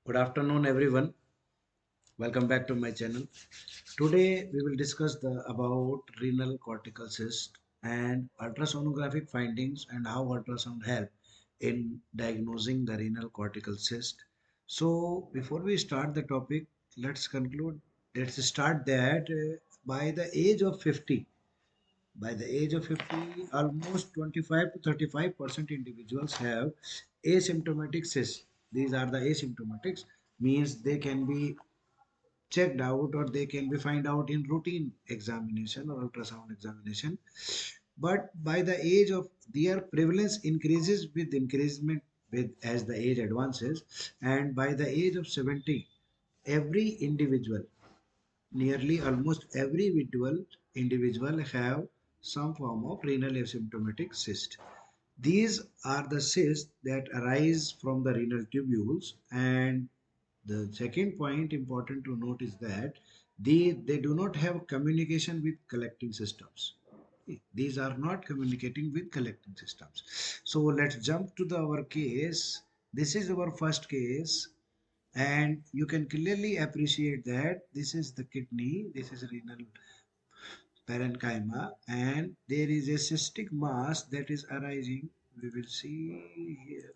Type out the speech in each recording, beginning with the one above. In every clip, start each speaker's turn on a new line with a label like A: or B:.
A: Good afternoon, everyone. Welcome back to my channel. Today we will discuss about renal cortical cyst and ultrasonographic findings and how ultrasound help in diagnosing the renal cortical cyst. So before we start the topic, let's conclude. Let's start that by the age of 50, by the age of 50, almost 25 to 35% individuals have asymptomatic cysts. These are the asymptomatics, means they can be checked out or they can be find out in routine examination or ultrasound examination. But by the age of their prevalence increases with increasement with as the age advances, and by the age of 70, every individual, nearly almost every individual have some form of renal asymptomatic cyst. These are the cysts that arise from the renal tubules. And the second point important to note is that they do not have communication with collecting systems. These are not communicating with collecting systems. So let's jump to our case. This is our first case, and you can clearly appreciate that this is the kidney, this is renal parenchyma, and there is a cystic mass that is arising. We will see here.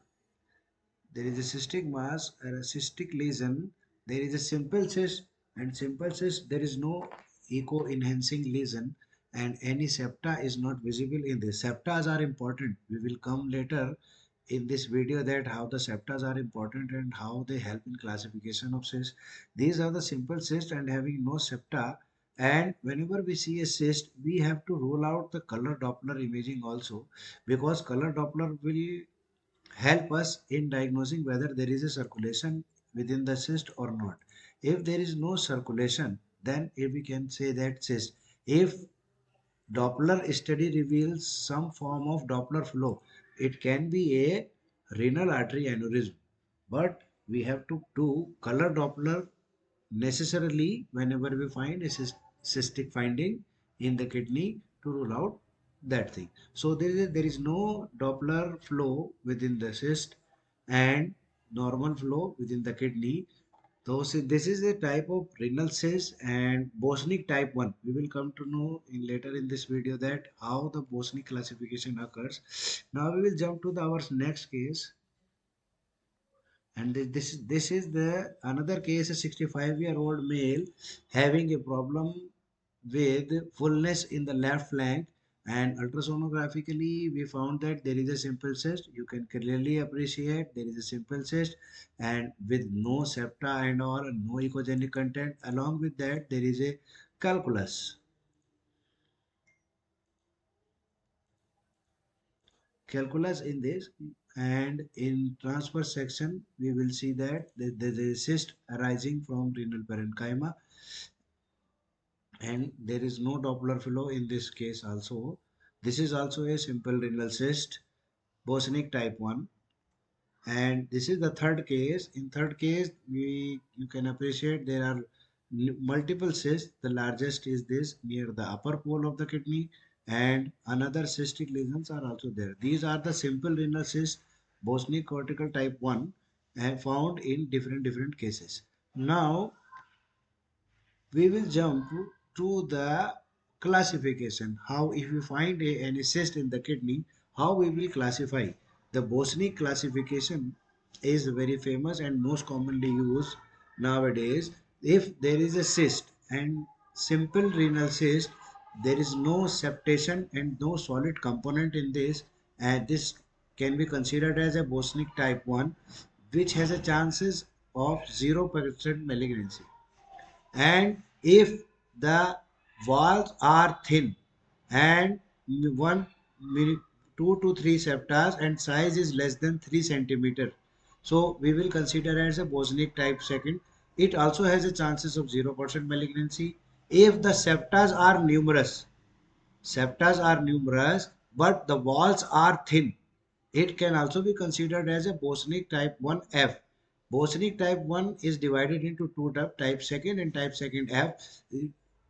A: There is a cystic mass or a cystic lesion. There is a simple cyst, and simple cyst there is no echo enhancing lesion, and any septa is not visible in this. Septas are important. We will come later in this video that how the septas are important and how they help in classification of cysts. These are the simple cysts and having no septa. And whenever we see a cyst, we have to rule out the color Doppler imaging also, because color Doppler will help us in diagnosing whether there is a circulation within the cyst or not. If there is no circulation, then if we can say that cyst. If Doppler study reveals some form of Doppler flow, it can be a renal artery aneurysm. But we have to do color Doppler necessarily whenever we find a cystic finding in the kidney to rule out that thing. So there is no Doppler flow within the cyst and normal flow within the kidney. So this is a type of renal cyst and Bosniak type 1. We will come to know in later in this video that how the Bosniak classification occurs. Now we will jump to our next case, and this is the another case, a 65-year-old male having a problem with fullness in the left flank, and ultrasonographically we found that there is a simple cyst. You can clearly appreciate there is a simple cyst and with no septa and or no echogenic content. Along with that there is a calculus. Calculus in this, and in transverse section we will see that there is a cyst arising from renal parenchyma, and there is no Doppler flow in this case also. This is also a simple renal cyst, Bosniak type 1. And this is the third case. In third case, you can appreciate there are multiple cysts. The largest is this near the upper pole of the kidney, and another cystic lesions are also there. These are the simple renal cysts, Bosniak cortical type 1, and found in different cases. Now we will jump to the classification. How, if you find any cyst in the kidney, how we will classify. The Bosniak classification is very famous and most commonly used nowadays. If there is a cyst and simple renal cyst, there is no septation and no solid component in this, and this can be considered as a Bosniak type 1, which has a chances of 0% malignancy. And if the walls are thin and one minute 2 to 3 septas and size is less than 3 centimeter, so we will consider as a Bosniak type second. It also has a chances of 0% malignancy. If the septas are numerous but the walls are thin, it can also be considered as a Bosniak type 1F. Bosniak type 1 is divided into two types, type second and type second F.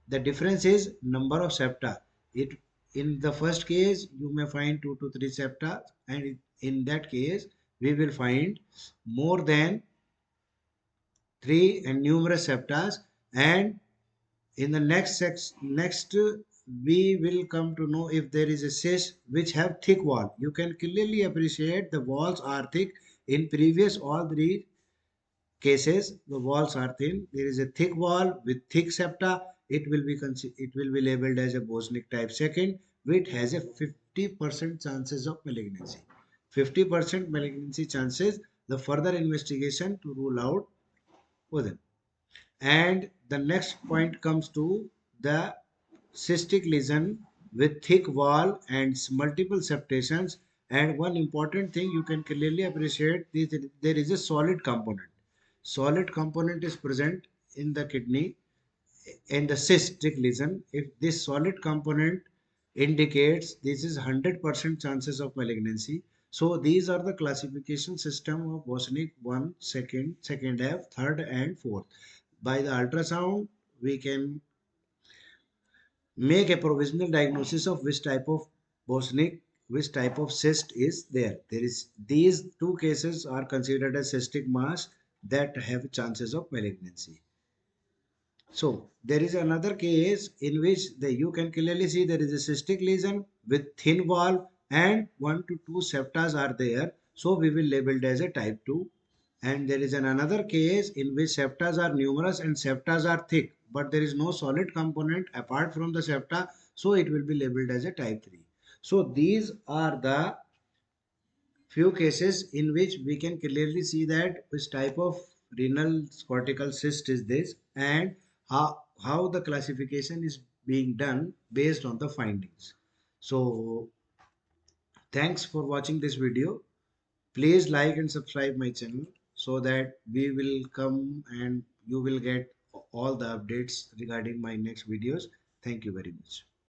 A: The difference is number of septa. It In the first case you may find 2 to 3 septa, and in that case we will find more than three and numerous septas. And in the next we will come to know if there is a cyst which have thick wall. You can clearly appreciate the walls are thick. In previous all three cases, the walls are thin. There is a thick wall with thick septa. It will be labeled as a Bosniak type second, which has a 50% chances of malignancy. 50% malignancy chances. The further investigation to rule out within. And the next point comes to the cystic lesion with thick wall and multiple septations. And one important thing you can clearly appreciate is that there is a solid component. Solid component is present in the kidney in the cystic lesion. If this solid component indicates this is 100% chances of malignancy. So these are the classification system of Bosniak 1, second F, third and fourth. By the ultrasound, we can make a provisional diagnosis of which type of Bosniak, which type of cyst is there. There is these two cases are considered as cystic mass that have chances of malignancy. So there is another case in which you can clearly see there is a cystic lesion with thin wall and 1 to 2 septas are there. So we will label it as a type 2. And there is another case in which septas are numerous and septas are thick, but there is no solid component apart from the septa. So it will be labeled as a type 3. So these are the few cases in which we can clearly see that which type of renal cortical cyst is this and how the classification is being done based on the findings. So thanks for watching this video. Please like and subscribe my channel so that we will come and you will get all the updates regarding my next videos. Thank you very much.